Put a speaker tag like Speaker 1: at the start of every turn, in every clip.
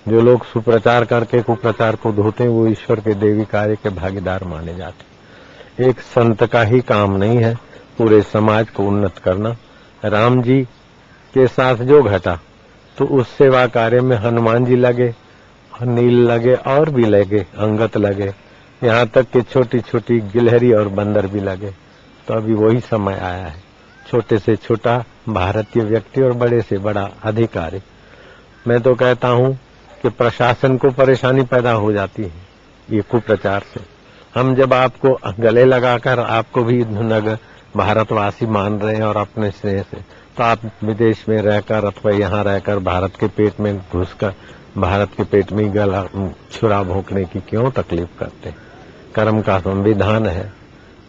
Speaker 1: जो लोग सुप्रचार करके कुप्रचार को धोते हैं वो ईश्वर के देवी कार्य के भागीदार माने जाते। एक संत का ही काम नहीं है पूरे समाज को उन्नत करना। राम जी के साथ जो घटा तो उस सेवा कार्य में हनुमान जी लगे, नील लगे और भी लगे, अंगत लगे, यहाँ तक कि छोटी छोटी गिलहरी और बंदर भी लगे। तो अभी वही समय आया है, छोटे से छोटा भारतीय व्यक्ति और बड़े से बड़ा अधिकारी। मैं तो कहता हूँ कि प्रशासन को परेशानी पैदा हो जाती है ये कुप्रचार से। हम जब आपको गले लगाकर आपको भी भारतवासी मान रहे हैं और अपने स्नेह से, तो आप विदेश में रहकर अथवा यहाँ रहकर भारत के पेट में घुसकर भारत के पेट में गला छुरा भोंकने की क्यों तकलीफ करते? कर्म का संविधान है,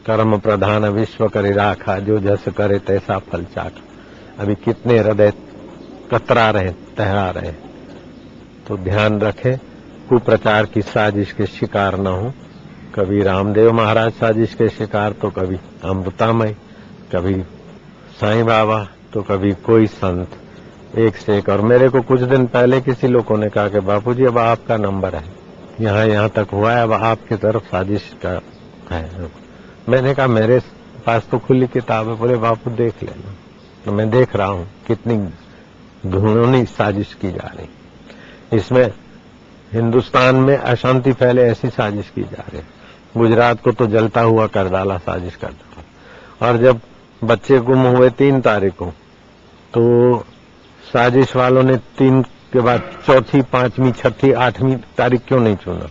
Speaker 1: कर्म प्रधान विश्व करे राखा, जो जस करे तैसा फल चाखा। अभी कितने हृदय कतरा रहे, तहरा रहे। तो ध्यान रखें, कुप्रचार की साजिश के शिकार न हो। कभी रामदेव महाराज साजिश के शिकार, तो कभी अमृतामय, कभी साईं बाबा, तो कभी कोई संत, एक से एक। और मेरे को कुछ दिन पहले किसी लोगों ने कहा कि बापूजी अब आपका नंबर है, यहाँ तक हुआ है, अब आपकी तरफ साजिश का है। मैंने कहा मेरे पास तो खुली किताब है। बोले बापू देख लेना। तो मैं देख रहा हूँ कितनी घृणोनी साजिश की जा रही। इसमें हिंदुस्तान में अशांति फैले ऐसी साजिश की जा रही। गुजरात को तो जलता हुआ कर डाला साजिश करता। और जब बच्चे गुम हुए 3 तारीख को, तो साजिश वालों ने 3 के बाद चौथी, 5वीं, 6ठी, 8वीं तारीख क्यों नहीं चुना?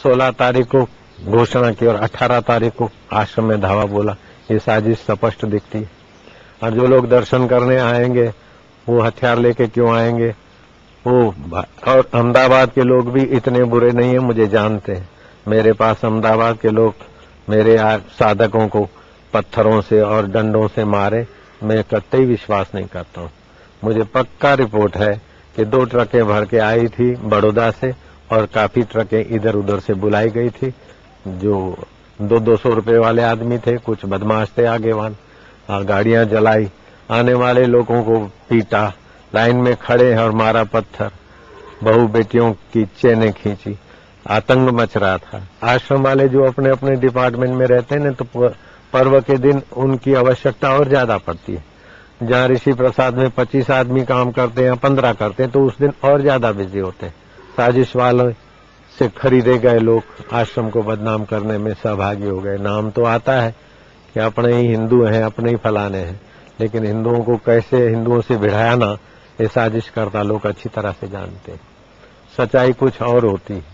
Speaker 1: 16 तारीख को घोषणा की और 18 तारीख को आश्रम में धावा बोला। ये साजिश स्पष्ट दिखती है। और जो लोग दर्शन करने आएंगे वो हथियार लेके क्यों आएंगे? वो और अहमदाबाद के लोग भी इतने बुरे नहीं है, मुझे जानते हैं। मेरे पास अहमदाबाद के लोग मेरे साधकों को पत्थरों से और डंडों से मारे, मैं कतई विश्वास नहीं करता हूँ। मुझे पक्का रिपोर्ट है कि 2 ट्रकें भर के आई थी बड़ौदा से और काफी ट्रकें इधर उधर से बुलाई गई थी। जो 200 रुपए वाले आदमी थे, कुछ बदमाश थे आगेवान, गाड़ियां जलाई, आने वाले लोगों को पीटा, लाइन में खड़े और मारा पत्थर, बहू बेटियों की चेनें खींची, आतंक मच रहा था। आश्रम वाले जो अपने अपने डिपार्टमेंट में रहते हैं तो पर्व के दिन उनकी आवश्यकता और ज्यादा पड़ती है। जहाँ ऋषि प्रसाद में 25 आदमी काम करते हैं या 15 करते हैं, तो उस दिन और ज्यादा बिजी होते हैं। साजिश वालों से खरीदे गए लोग आश्रम को बदनाम करने में सहभागी हो गए। नाम तो आता है कि अपने ही हिंदू हैं, अपने ही फलाने हैं, लेकिन हिंदुओं को कैसे हिंदुओं से भिड़ाना ये साजिश करता लोग अच्छी तरह से जानते हैं। सच्चाई कुछ और होती है।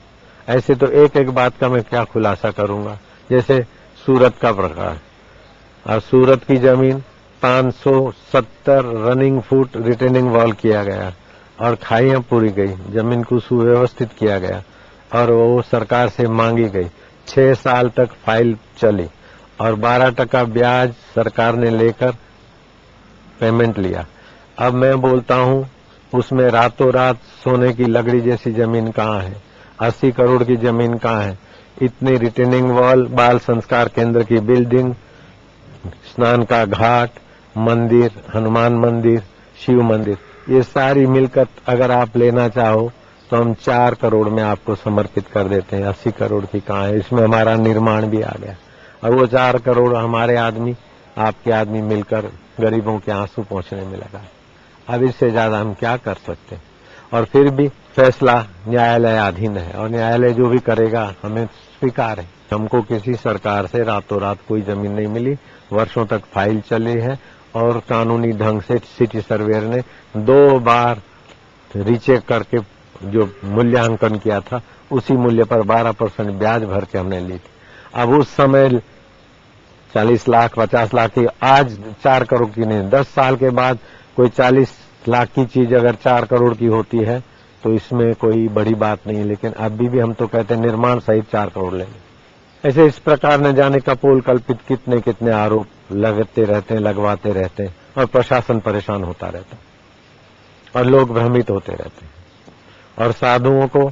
Speaker 1: ऐसे तो एक एक बात का मैं क्या खुलासा करूंगा। जैसे सूरत का प्रकार, और सूरत की जमीन 570 रनिंग फुट रिटेनिंग वॉल किया गया और खाइयां पूरी गई, जमीन को सुव्यवस्थित किया गया और वो सरकार से मांगी गई। 6 साल तक फाइल चली और 12% ब्याज सरकार ने लेकर पेमेंट लिया। अब मैं बोलता हूँ उसमें रातों रात सोने की लकड़ी जैसी जमीन कहाँ है? 80 करोड़ की जमीन कहाँ है? इतनी रिटेनिंग वॉल, बाल संस्कार केंद्र की बिल्डिंग, स्नान का घाट, मंदिर, हनुमान मंदिर, शिव मंदिर, ये सारी मिलकत अगर आप लेना चाहो तो हम 4 करोड़ में आपको समर्पित कर देते हैं। 80 करोड़ की कहाँ है? इसमें हमारा निर्माण भी आ गया और वो 4 करोड़ हमारे आदमी, आपके आदमी मिलकर गरीबों के आंसू पहुंचने में लगा। अब इससे ज्यादा हम क्या कर सकते हैं? और फिर भी फैसला न्यायालयाधीन है और न्यायालय जो भी करेगा हमें स्वीकार है। हमको किसी सरकार से रातों रात कोई जमीन नहीं मिली, वर्षों तक फाइल चली है और कानूनी ढंग से सिटी सर्वेयर ने 2 बार रीचेक करके जो मूल्यांकन किया था उसी मूल्य पर 12% ब्याज भर के हमने ली थी। अब उस समय 40 लाख 50 लाख की, आज 4 करोड़ की नहीं। 10 साल के बाद कोई 40 लाख की चीज अगर 4 करोड़ की होती है तो इसमें कोई बड़ी बात नहीं है। लेकिन अभी भी हम तो कहते हैं निर्माण सहित 4 करोड़ लेंगे। ऐसे इस प्रकार न जाने कपोल कल्पित कितने कितने आरोप लगते रहते हैं, लगवाते रहते हैं और प्रशासन परेशान होता रहता है और लोग भ्रमित होते रहते हैं। और साधुओं को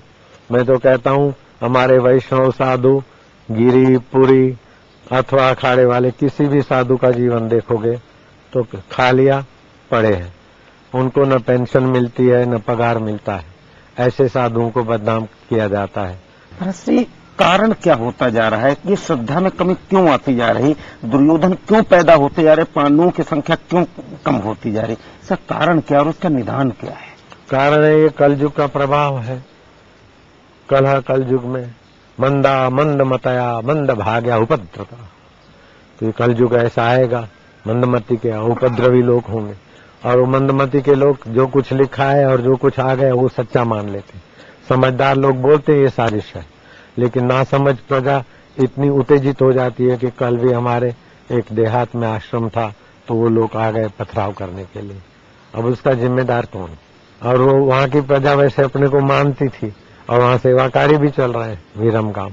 Speaker 1: मैं तो कहता हूँ, हमारे वैष्णव साधु, गिरी पुरी अथवा अखाड़े वाले किसी भी साधु का जीवन देखोगे तो खा लिया पड़े हैं। उनको न पेंशन मिलती है न पगार मिलता है। ऐसे साधुओं को बदनाम किया जाता है।
Speaker 2: परसी कारण क्या होता जा रहा है? ये श्रद्धा में कमी क्यों आती जा रही? दुर्योधन क्यों पैदा होते जा रहे? पांडवों की संख्या क्यों कम होती जा रही? इसका कारण क्या और उसका निदान क्या है?
Speaker 1: कारण है ये कलयुग का प्रभाव है। कलयुग में मंदा मंद मतया मंद भाग्या उपद्रता। तो ये कलयुग ऐसा आएगा, मंदमती के उपद्रवी लोग होंगे, और वो मंदमती के लोग जो कुछ लिखा है और जो कुछ आ गया वो सच्चा मान लेते। समझदार लोग बोलते हैं ये साजिश है, लेकिन नासमझ प्रजा इतनी उत्तेजित हो जाती है कि कल भी हमारे एक देहात में आश्रम था तो वो लोग आ गए पथराव करने के लिए। अब उसका जिम्मेदार कौन? और वो वहां की प्रजा वैसे अपने को मानती थी और वहां सेवा कार्य भी चल रहे हैं वीरम काम।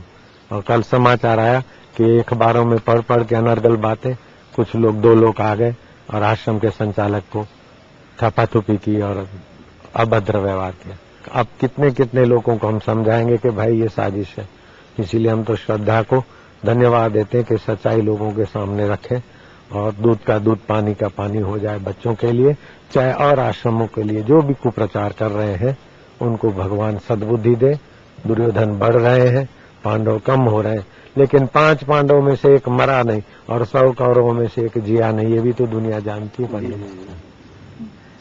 Speaker 1: और कल समाचार आया कि अखबारों में पढ़ पढ़ के अनर्गल बातें, कुछ लोग 2 लोग आ गए और आश्रम के संचालक को थपाथुपी की और अभद्र व्यवहार किया। अब कितने कितने लोगों को हम समझाएंगे कि भाई ये साजिश है। इसीलिए हम तो श्रद्धा को धन्यवाद देते हैं कि सच्चाई लोगों के सामने रखे और दूध का दूध पानी का पानी हो जाए बच्चों के लिए, चाहे और आश्रमों के लिए जो भी कुप्रचार कर रहे हैं उनको भगवान सद्बुद्धि दे। दुर्योधन बढ़ रहे हैं, पांडव कम हो रहे हैं, लेकिन 5 पांडवों में से एक मरा नहीं और 100 कौरवों में से एक जिया नहीं, ये भी तो दुनिया जानती है। पंडित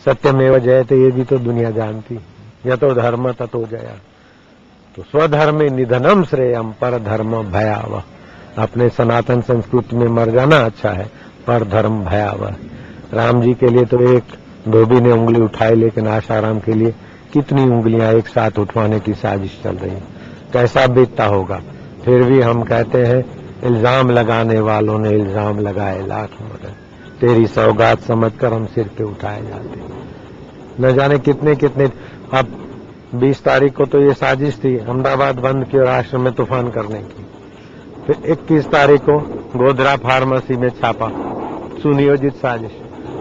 Speaker 1: सत्यमेव जयते, ये भी तो दुनिया जानती। यतो धर्म ततो जया। तो स्वधर्मे निधनम श्रेयम पर धर्म भयावह। अपने सनातन संस्कृति में मर जाना अच्छा है, पर धर्म भयावह। राम जी के लिए तो एक धोबी ने उंगली उठाई, लेकिन आशाराम के लिए कितनी उंगलियां एक साथ उठवाने की साजिश चल रही है। कैसा बीतता होगा। फिर भी हम कहते हैं इल्जाम लगाने वालों ने इल्जाम लगाए लाख, मगर तेरी सौगात समझकर हम सिर पे उठाए जाते। न जाने कितने कितने। अब 20 तारीख को तो ये साजिश थी अहमदाबाद बंद की और आश्रम में तूफान करने की। फिर 21 तारीख को गोधरा फार्मेसी में छापा, सुनियोजित साजिश,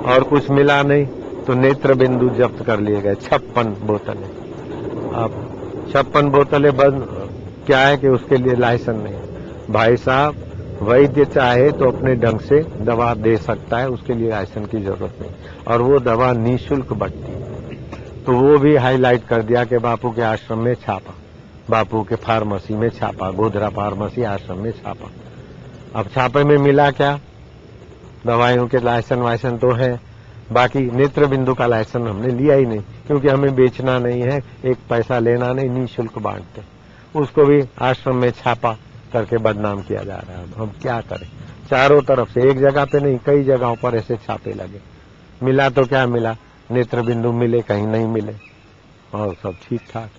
Speaker 1: और कुछ मिला नहीं तो नेत्र बिंदु जब्त कर लिए गए 56 बोतलें। अब 56 बोतलें बंद क्या है कि उसके लिए लाइसेंस नहीं। भाई साहब, वैद्य चाहे तो अपने ढंग से दवा दे सकता है, उसके लिए लाइसेंस की जरूरत नहीं, और वो दवा निःशुल्क बंटती है। तो वो भी हाईलाइट कर दिया कि बापू के आश्रम में छापा, बापू के फार्मेसी में छापा, गोधरा फार्मेसी आश्रम में छापा। अब छापे में मिला क्या? दवाइयों के लाइसेंस वाइसेंस तो है, बाकी नेत्र बिंदु का लाइसेंस हमने लिया ही नहीं, क्योंकि हमें बेचना नहीं है, एक पैसा लेना नहीं, निःशुल्क बांटते। उसको भी आश्रम में छापा करके बदनाम किया जा रहा है। हम क्या करें? चारों तरफ से, एक जगह पे नहीं कई जगहों पर ऐसे छापे लगे। मिला तो क्या मिला? नेत्र बिंदु मिले, कहीं नहीं मिले, और सब ठीक ठाक।